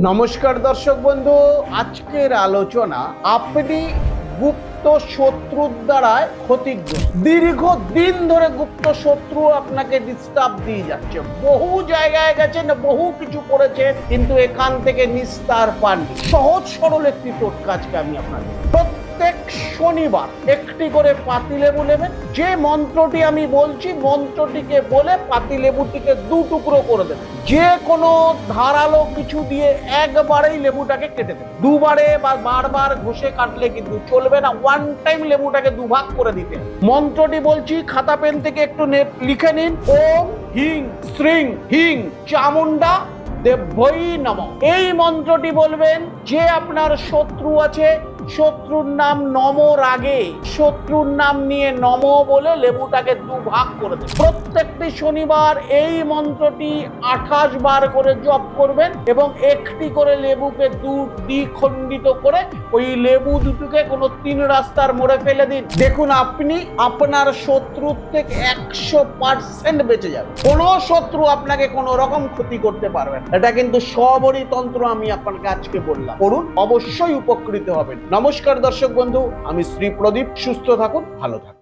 নমস্কার দর্শক বন্ধু, আজকের আলোচনা আপনি গুপ্ত শত্রুর দ্বারা ক্ষতিগ্রস্ত। দীর্ঘদিন ধরে গুপ্ত শত্রু আপনাকে ডিস্টার্ব দিয়ে যাচ্ছে, বহু জায়গায় গেছেন, বহু কিছু করেছেন, কিন্তু এখান থেকে নিস্তার পাননি। সহজ সরল একটি টোটকা আজকে আমি আপনাকে প্রত্যেক শনিবার একটি করে পাতিলেবু নেবেন। যে মন্ত্রটি আমি বলছি মন্ত্রটিকে বলে পাতিলেবুটিকে দু টুকরো করে দেবেন। যে কোনো ধারালো কিছু দিয়ে একবারেই লেবুটাকে কেটে দেবেন। দুবারে বা বারবার ঘষে কাটলে কিন্তু চলবে না, ওয়ান টাইম লেবুটাকে দুভাগ করে দিতে। মন্ত্রটি বলছি, খাতা পেন থেকে একটু লিখে নিন। ওম হিং শ্রিং হিং চামুন্ডা দেবৈ নমঃ। এই মন্ত্রটি বলবেন। যে আপনার শত্রু আছে, শত্রুর নাম নমর আগে শত্রুর নাম নিয়ে নম বলে লেবুটাকে দুভাগ করে দেবেন। প্রত্যেকটি শনিবার এই মন্ত্রটি 28 বার করে জপ করবেন এবং একটি করে লেবুকে দ্বিখণ্ডিত করে ওই লেবু দুটোকে কোনো 3 রাস্তার মোড়ে ফেলে দিন। দেখুন আপনি আপনার শত্রুর থেকে 100% বেঁচে যাবে। কোনো শত্রু আপনাকে কোনো রকম ক্ষতি করতে পারবে না। এটা কিন্তু সবরই তন্ত্র, আমি আপনাকে আজকে বললাম, করুন, অবশ্যই উপকৃত হবেন। নমস্কার দর্শক বন্ধু, আমি শ্রী প্রদীপ। সুস্থ থাকুন, ভালো থাকুন।